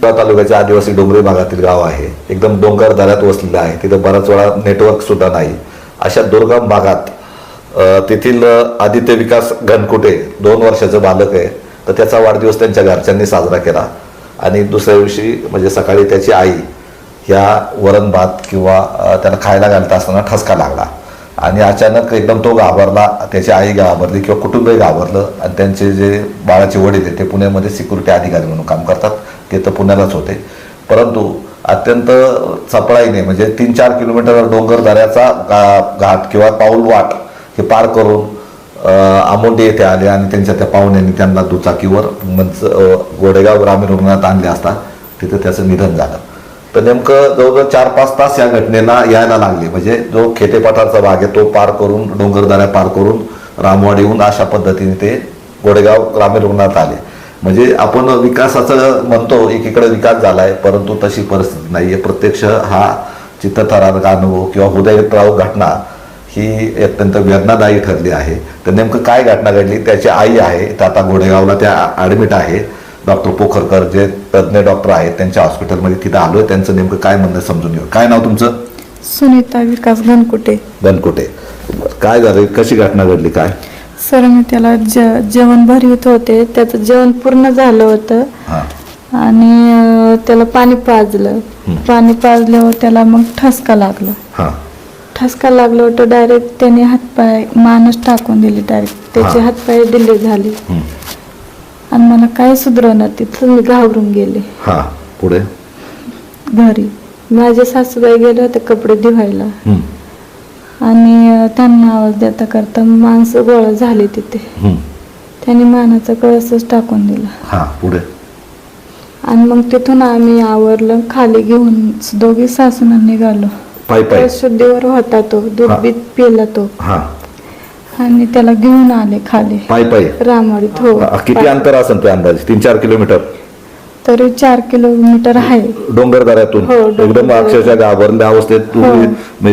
तालुक्याच्या आदिवासी डोंगरी भागातील गाव आहे, एकदम डोंगर दऱ्यात वसलेलं आहे. तिथं बराच वेळा नेटवर्क सुद्धा नाही. अशा दुर्गम भागात तेथील आदित्य विकास घनकुटे 2 वर्षाचं बालक आहे. तर त्याचा वाढदिवस त्यांच्या घरच्यांनी साजरा केला आणि दुसऱ्या दिवशी म्हणजे सकाळी त्याची आई ह्या वरण भात किंवा त्याला खायला घालत असताना ठसका लागला आणि अचानक एकदम तो घाबरला, त्याची आई घाबरली किंवा कुटुंबही घाबरलं आणि त्यांचे जे बाळाचे वडील आहेत ते पुण्यामध्ये सिक्युरिटी अधिकारी म्हणून काम करतात, ते तर पुण्यालाच होते. परंतु अत्यंत चपळाईने म्हणजे 3-4 किलोमीटर डोंगर दऱ्याचा घाट किंवा पाऊल वाट हे पार करून आमोंडी येथे आले आणि त्यांच्या त्या पाहुण्यांनी त्यांना दुचाकीवर गोडेगाव ग्रामीण रुग्णालयात आणले असता तिथं त्याचं निधन झालं. तर नेमकं जवळजवळ 4-5 तास या घटनेला यायला लागले. म्हणजे जो खेटेपाटाचा भाग आहे तो पार करून डोंगरदऱ्या पार करून रामवाडीहून अशा पद्धतीने ते गोडेगाव ग्रामीण रुग्णालयात आले. म्हणजे आपण विकासाचं म्हणतो, एकीकडे विकास झालाय परंतु तशी परिस्थिती नाहीये. प्रत्यक्ष हा चित्तथरारक अनुभव किंवा हृदयद्रावक घटना ही अत्यंत वेदनादायी ठरली आहे. तर नेमकं काय घटना घडली, त्याची आई आहे तर आता गोडेगावला त्या ॲडमिट आहे. डॉक्टर पोखरकर जे तज्ज्ञ डॉक्टर आहेत त्यांच्या हॉस्पिटलमध्ये तिथं आलोय. त्यांचं नेमकं काय म्हणणं समजून घेऊ. काय नाव तुमचं? सुनीता विकास घनकुटे. घनकुटे. काय झालं, कशी घटना घडली काय? सर मी त्याला जेवण भरवीत होते, त्याचं जेवण पूर्ण झालं होतं आणि त्याला पाणी पाजलं. पाणी पाजल्यावर त्याला मग ठसका लागला. ठसका लागला होतं, डायरेक्ट त्याने हातपाय मानच टाकून दिले. डायरेक्ट त्याचे हातपाय दिले झाले आणि मला काय सुधरवणार, तिथं मी घाबरून गेले. पुढे घरी माझे सासूबाई गेले होते कपडे धुवायला आणि त्यांना आवाज देता करता माणसं गोळा झाली तिथे. त्यांनी मानाचा कळसच टाकून दिला. पुढे आणि मग तिथून आम्ही आवरलं, खाली घेऊन दोघी सासूना निघालो. शुद्धीवर होता तो, दूध बीत पिला तो आणि त्याला घेऊन आले खाली रामवाडीत. हो. किती अंतर असेल ते अंदाजे? 3-4 किलोमीटर तरी 4 किलोमीटर आहे डोंगर दऱ्यातून. एकदम अक्षरशः घाबरल्या अवस्थेत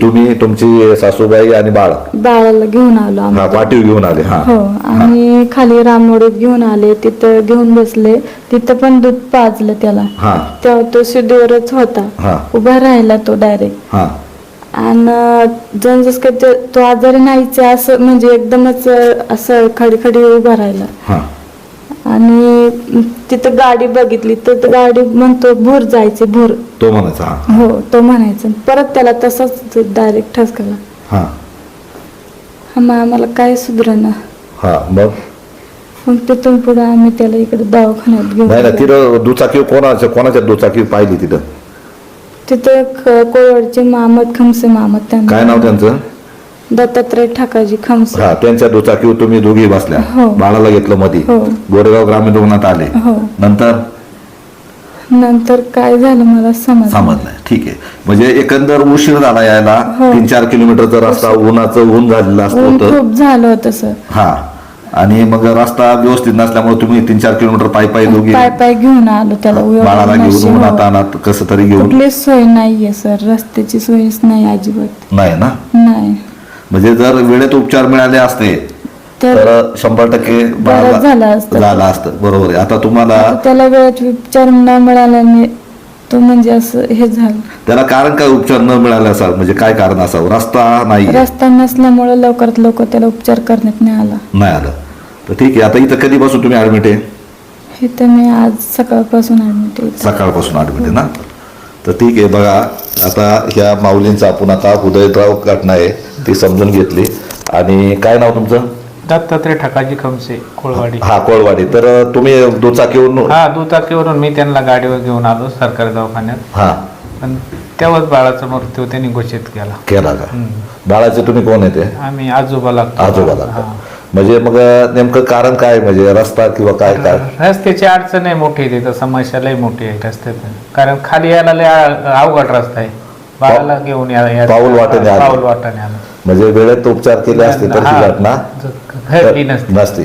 तुम्ही तुमची सासूबाई आणि बाळाला घेऊन आलो आम्ही. पाठीव घेऊन आले. हो. आणि खाली रामवाडीत घेऊन आले, तिथं घेऊन बसले. तिथं पण दूध पाजलं त्याला. तेव्हा तो शुद्धीवरच होता, उभा राहिला तो डायरेक्ट. आणि जस काय तो आजारी नाहीच असं म्हणजे एकदमच असं खडी उभा राहिला. आणि तिथं गाडी बघितली तर गाडी म्हणतो भूर जायचे, भूर तो म्हणायचा. हो तो म्हणायचा. परत त्याला तसंच डायरेक्ट ठसकला. मग आम्हाला काय सुधरणा. मग तिथून पुढे आम्ही त्याला इकडे दवाखान्यात घेऊन. तिथं दुचाकी कोणाच्या दुचाकी पाहिली तिथं? तिथं कोळवाडचे मामद खमसे मामद. त्यांना काय नाव त्यांचं? दत्तात्रय ठाकाजी खमसे. त्यांच्या दुचाकीवर तुम्ही दोघी बसल्या, बाळाला घेतलं मध्ये, गोरेगाव ग्रामीण रुग्णालयात आले. नंतर काय झालं मला समजलं. ठीक आहे. म्हणजे एकंदर उशीर झाला यायला. 3-4 किलोमीटरचा रस्ता ऊन झालेला असतो. खूप झालं होतं सर. आणि मग रस्ता व्यवस्थित नसल्यामुळे तुम्ही 3-4 किलोमीटर पायी दोघी पायी घेऊन आलो त्याला. बाळाला घेऊन उन्हात कसं तरी घेऊन. कुठलीच सोय नाहीये सर, रस्त्याची सोयच नाही अजिबात. नाही ना? नाही. म्हणजे जर वेळेत उपचार मिळाले असते तर 100% झालं असतं. बरोबर आहे. आता तुम्हाला त्याला वेळेत उपचार न मिळाल्याने तो म्हणजे असं हे झालं. त्याला कारण काय उपचार न मिळाले असावं? म्हणजे काय कारण असावं? रस्ता नाही. रस्ता नसल्यामुळे लवकरात लवकर त्याला उपचार करण्यात नाही आला. तर ठीक आहे. आता इथं कधीपासून तुम्ही ऍडमिट आहे? इथं मी आज सकाळपासून ऍडमिट आहे. सकाळपासून ऍडमिट आहे ना? तर ठीक आहे. बघा आता ह्या माऊलींचा आपण आता हृदयद्रावक घटना आहे ती समजून घेतली. आणि काय नाव तुमचं? दत्तात्रय ठाकाजी खमसे, कोळवाडी. कोळवाडी. तर तुम्ही दुचाकीवरून? दुचाकीवरून मी त्यांना गाडीवर घेऊन आलो सरकारी दवाखान्यात. पण तेव्हाच बाळाचा मृत्यू त्यांनी घोषित केला का? बाळाचे तुम्ही कोण येते? आम्ही आजोबा लागतो. म्हणजे मग नेमकं कारण काय? म्हणजे रस्ता किंवा काय? रस्त्याची अडचण आहे मोठी, तिथं समस्या लय मोठी आहे रस्त्यात. कारण खाली यायला लय अवघड रस्ता आहे. बाळाला घेऊन यायला पाऊल वाटाने आलं. म्हणजे वेळेत उपचार केले असते तर ही घटना नसती.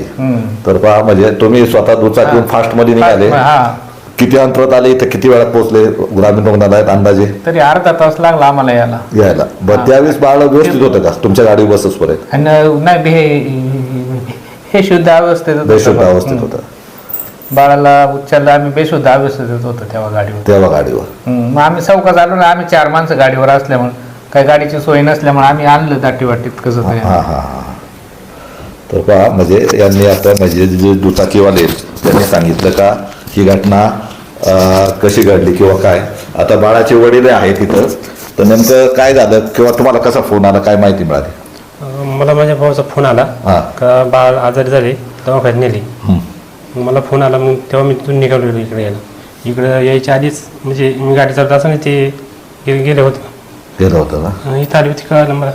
तर पहा, म्हणजे तुम्ही स्वतः दुचाकीहून फास्ट मध्ये निघाले. किती अंतरात आले इथे? किती वेळात पोहोचले ग्रामीण रुग्णालयात अंदाजे? तरी अर्धा तास लागला आम्हाला यायला. त्यावेळेस बाळ व्यवस्थित होतं का तुमच्या गाडी बसच पर्यंत? नाही, हे शुद्ध अवस्थेत होतं. बाळाला उच्चारला, आम्ही बेशुद्ध अवस्थेत होतो तेव्हा गाडीवर. मग आम्ही चौकात आलो ना, आम्ही 4 माणसं गाडीवर असल्यामुळे, काही गाडीची सोय नसल्यामुळे आम्ही आणलं दाटीवाटीत कसं तरी. तर पहा, म्हणजे यांनी आता म्हणजे जे दुचाकीवाले त्यांनी सांगितलं का ही घटना कशी घडली किंवा काय. आता बाळाचे वडील आहे तिथं, तर नेमकं काय झालं किंवा तुम्हाला कसा फोन आला, काय माहिती मिळाली? मला माझ्या भावाचा फोन आला का बाळ आजारी झाले, दवाखान्यात नेली. मग मला फोन आला, मग तेव्हा मी तिथून निघालो इकडे यायला. इकडे यायच्या आधीच म्हणजे मी गाडी चालत असताना ते गेलं होतं ना, इथं आली होती कळलं मला.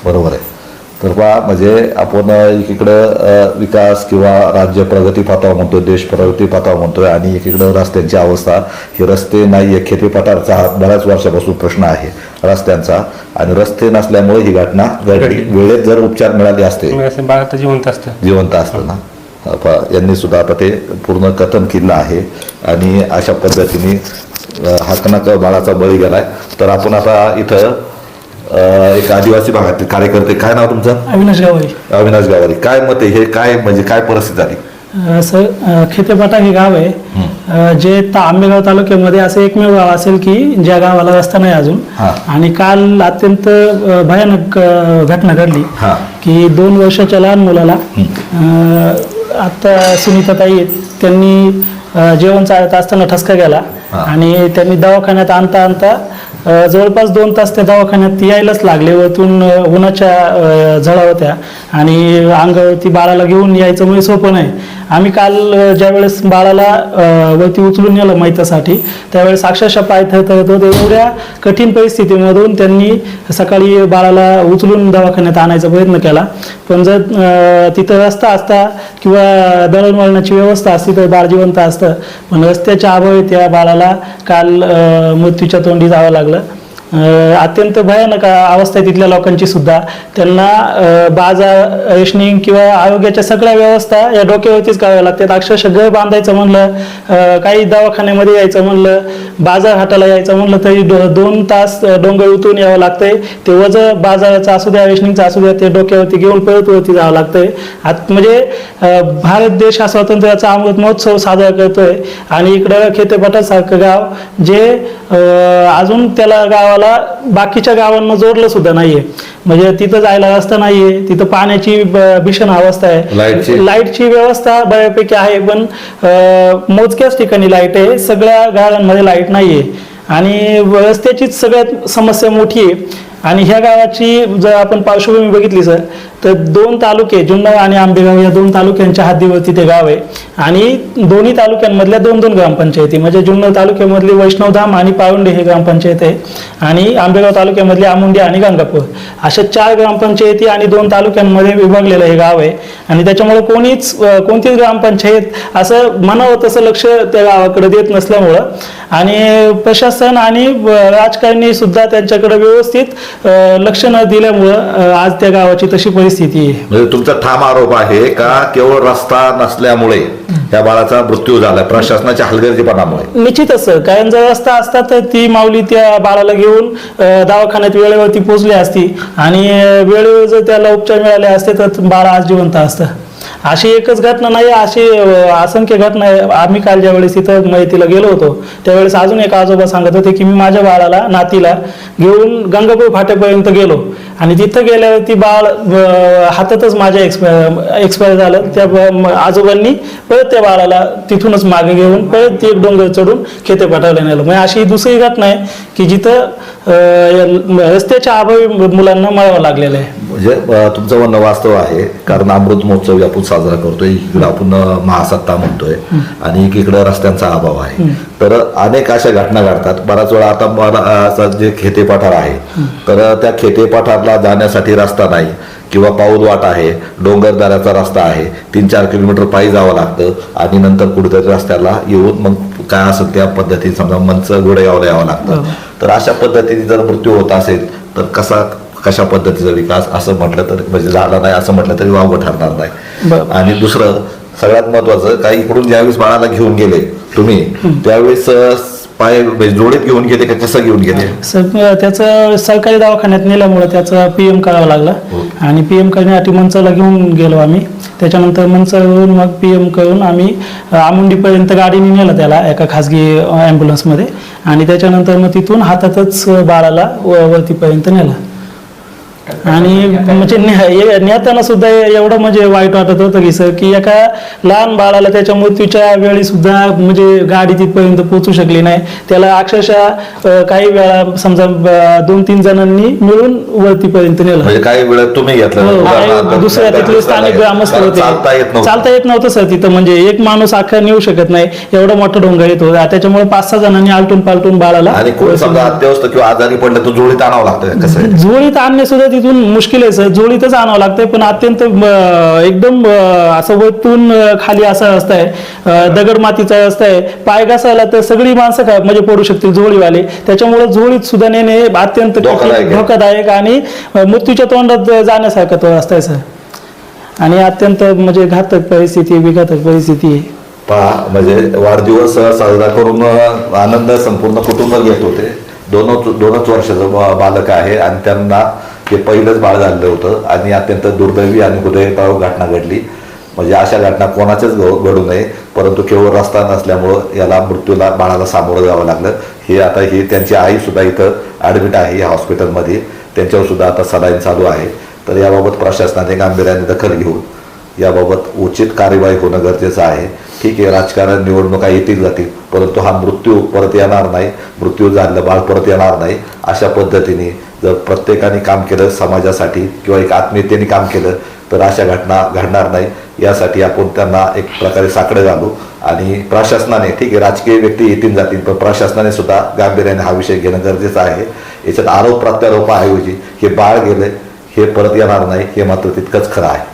बरोबर आहे. तर पहा, म्हणजे आपण एकीकडं विकास किंवा राज्य प्रगती पथावर म्हणतोय, देश प्रगती पथावर म्हणतोय, आणि एकीकडं रस्त्यांची अवस्था, हे रस्ते नाही आहे. खेतीपठारचा हा बऱ्याच वर्षापासून प्रश्न आहे रस्त्यांचा, आणि रस्ते नसल्यामुळे ही घटना घडली. वेळेत जर उपचार मिळाले असते, बाळ तर जिवंत असतं ना. यांनी सुद्धा आता ते पूर्ण कथन केलं आहे, आणि अशा पद्धतीने हाकनाक बाळाचा बळी गेलाय. तर आपण आता इथं एक आदिवासी भागातील कार्यकर्ते, काय नाव तुमचं? अविनाश गावारी. काय मत आहे, हे काय म्हणजे काय परिस्थिती झाली? सर, खेतेपाटा हे गाव आहे जे आंबेगाव तालुक्यामध्ये असं एकमेव गाव असेल की ज्या गावाला रस्ता नाही अजून. आणि काल अत्यंत भयानक घटना घडली की 2 वर्षाच्या लहान मुलाला आता सुनीताताई त्यांनी जेवण चालत असताना ठसका गेला, आणि त्यांनी दवाखान्यात आणता जवळपास 2 तास त्या दवाखान्यात यायलाच लागले. वरतून उन्हाच्या झळा होत्या, आणि अंगावरती बाळाला घेऊन यायचं म्हणजे सोपं नाही. आम्ही काल ज्यावेळेस बाळाला वरती उचलून नेलं मैतासाठी, त्यावेळेस अक्षरशः पाय थरथरत होते. एवढ्या कठीण परिस्थितीमधून त्यांनी सकाळी बाळाला उचलून दवाखान्यात आणायचा प्रयत्न केला, पण जर तिथं रस्ता असता किंवा दळणवळणाची व्यवस्था असती तर बाळ जिवंत असतं. पण रस्त्याच्या अभावी त्या बाळाला काल मृत्यूच्या तोंडी जावं लागलं. अत्यंत भयानक अवस्था आहे तिथल्या लोकांची सुद्धा. त्यांना बाजार, रेशनिंग किंवा आरोग्याच्या सगळ्या व्यवस्था या डोक्यावरतीच कराव्या लागतात. अक्षरशः घर बांधायचं म्हणलं, काही दवाखान्यामध्ये यायचं म्हणलं, बाजार हाटाला यायचं म्हणलं तरी 2 तास डोंगर उतरून यावं लागतंय. ते वजन बाजाराचं असू द्या, रेशनिंगचं असू द्या, ते डोक्यावरती घेऊन परत वरती जावं लागतंय. म्हणजे भारत देश हा स्वातंत्र्याचा अमृत महोत्सव साजरा करतोय, आणि इकडं खेतेपाटासारखं गाव जे अजून त्याला गावाला बाकीच्या गावांना जोडलं सुद्धा नाहीये. म्हणजे तिथं जायला रस्ता नाहीये, तिथं पाण्याची भीषण अवस्था आहे. लाईटची व्यवस्था बऱ्यापैकी आहे, पण मोजक्याच ठिकाणी लाईट आहे, सगळ्या गावांमध्ये लाईट नाहीये, आणि रस्त्याचीच सगळ्यात समस्या मोठी आहे. आणि ह्या गावाची जर आपण पार्श्वभूमी बघितली सर, तर 2 तालुके, जुन्नर आणि आंबेगाव या 2 तालुक्यांच्या हद्दीवरती ते गाव आहे, आणि दोन्ही तालुक्यांमधल्या 2-2 ग्रामपंचायती, म्हणजे जुन्नर तालुक्यामधली वैष्णवधाम आणि पारुंडे हे ग्रामपंचायत आहे, आणि आंबेगाव तालुक्यामधली आमुंडी आणि गंगापूर, अशा 4 ग्रामपंचायती आणि 2 तालुक्यांमध्ये विभागलेलं हे गाव आहे. आणि त्याच्यामुळे कोणतीच ग्रामपंचायत असं म्हणावं तसं लक्ष त्या गावाकडे देत नसल्यामुळं, आणि प्रशासन आणि राजकारणी सुद्धा त्यांच्याकडे व्यवस्थित लक्ष न दिल्यामुळं आज त्या गावाची तशी परिस्थिती आहे. म्हणजे तुमचा ठाम आरोप आहे का केवळ रस्ता नसल्यामुळे त्या बाळाचा मृत्यू झाला, प्रशासनाच्या हलगर्जीपणामुळे? निश्चितच सर, कारण जर रस्ता असता तर ती माऊली त्या बाळाला घेऊन दवाखान्यात वेळेवरती पोहोचली असती, आणि वेळेवर जर त्याला उपचार मिळाले असते तर बाळ आज जिवंत असतं. अशी एकच घटना नाही, अशी असंख्य घटना आहे. आम्ही काल ज्यावेळेस इथं माहितीला गेलो होतो त्यावेळेस अजून एक आजोबा सांगत होते की मी माझ्या बाळाला, नातीला घेऊन गंगापूर फाट्यापर्यंत गेलो, आणि तिथं गेल्यावरती बाळ हातातच माझ्या एक्सपायर झालं. त्या आजोबांनी परत त्या बाळाला तिथूनच मागे घेऊन परत एक डोंगर चढून खेतेपाटाला नेलं. म्हणजे अशी दुसरी घटना आहे की जिथं रस्त्याच्या अभावी मुलांना मरावं लागलेलं आहे. म्हणजे तुमचं म्हणणं वास्तव आहे, कारण अमृत महोत्सव आपण साजरा करतोय, इकडे आपण महासत्ता म्हणतोय, आणि एकीकडे रस्त्यांचा अभाव आहे. तर अनेक अशा घटना घडतात. बराच वेळा आता मला जे खेतेपाठार आहे, तर त्या खेतेपाठारला जाण्यासाठी रस्ता नाही, किंवा पाऊल वाट आहे, डोंगरदऱ्याचा रस्ता आहे, 3-4 किलोमीटर पायी जावं लागतं, आणि नंतर कुठेतरी रस्त्याला येऊन मग काय असेल त्या पद्धतीने समजा मंच घोडेगावला यावं लागतं. तर अशा पद्धतीने जर मृत्यू होत असेल तर कशा पद्धतीचा विकास असं म्हटलं तर म्हणजे झाला नाही असं म्हटलं तरी वावगं ठरणार नाही. आणि दुसरं सगळ्यात महत्वाचं, काही इकडून ज्यावेळेस बाळाला घेऊन गेले तुम्ही, त्यावेळेस पाय म्हणजे जोडीत घेऊन गेले का कसं घेऊन गेले? त्याचं सरकारी दवाखान्यात नेल्यामुळे त्याचं PM करावं लागलं आणि PM करण्यासाठी मंचरला घेऊन गेलो आम्ही. त्याच्यानंतर मंचरवरून मग PM करून आम्ही आमुंडीपर्यंत गाडीने नेलं त्याला एका खाजगी ॲम्ब्युलन्समध्ये आणि त्याच्यानंतर मग तिथून हातातच बाळाला वरतीपर्यंत नेला. आणि म्हणजे नेताना सुद्धा एवढं म्हणजे वाईट वाटत होतं की सर की एका लहान बाळाला त्याच्या मृत्यूच्या वेळी सुद्धा म्हणजे गाडी तिथपर्यंत पोहोचू शकली नाही. त्याला अक्षरशः काही वेळा समजा 2-3 जणांनी मिळून वरतीपर्यंत नेलं. म्हणजे काही वेळा तुम्ही घेतलं, दुसऱ्या तिथले स्थानिक ग्रामस्थ होते. चालता येत नव्हतं सर तिथं, म्हणजे एक माणूस अख्खा नेऊ शकत नाही, एवढं मोठं डोंगर येत होतं. त्याच्यामुळे 5-6 जणांनी आलटून पालटून बाळाला आणि कोणी समजा अत्यवस्थ किंवा आजारी पडलं तर जोडीत आणावं लागतं. कसं जोडीत आणणे सुद्धा तिथून मुश्किल आहे सर, जोडीतच आणावं लागतंय. पण अत्यंत एकदम असं वरतून खाली असा रस्ता आहे, दगड मातीचा रस्ता आहे. पाय घासायला तर सगळी माणसं काय म्हणजे पडू शकतील जोडीवाले. त्याच्यामुळे जोडीत सुद्धा नेणे अत्यंत धोकादायक आणि मृत्यूच्या तोंडात जाण्यासारखा तो रस्ता आहे सर. आणि अत्यंत म्हणजे घातक परिस्थिती, विघातक परिस्थिती आहे. पहा, म्हणजे वाढदिवस साजरा करून आनंद संपूर्ण कुटुंब घेत होते. दोनच वर्षाचं बालक आहे आणि त्यांना हे पहिलंच बाळ झालेलं होतं आणि अत्यंत दुर्दैवी आणि हृदयद्रावक घटना घडली. म्हणजे अशा घटना कोणाच्याच घडू नये, परंतु केवळ रस्ता नसल्यामुळं याला मृत्यूला बाळाला सामोरं जावं लागलं. ही त्यांची आई सुद्धा इथं ॲडमिट आहे या हॉस्पिटलमध्ये, त्यांच्यावर सुद्धा आता सलाईन चालू आहे. तर याबाबत प्रशासनाने गांभीर्याने दखल घेऊन याबाबत उचित कार्यवाही होणं गरजेचं आहे. ठीक आहे, राजकारण निवडणुका येतील जातील, परंतु हा मृत्यू परत येणार नाही, मृत्यू झालेलं बाळ परत येणार नाही. अशा पद्धतीने जर प्रत्येकाने काम केलं समाजासाठी किंवा एक आत्मीयतेने काम केलं तर अशा घटना घडणार नाही. यासाठी आपण त्यांना एक प्रकारे साकडं घालू आणि प्रशासनाने, ठीक आहे राजकीय व्यक्ती येतील जातील, पण प्रशासनाने सुद्धा गांभीर्याने हा विषय घेणं गरजेचं आहे. याच्यात आरोप प्रत्यारोपाऐवजी हे बाळ गेलं हे परत येणार नाही हे मात्र तितकंच खरं आहे.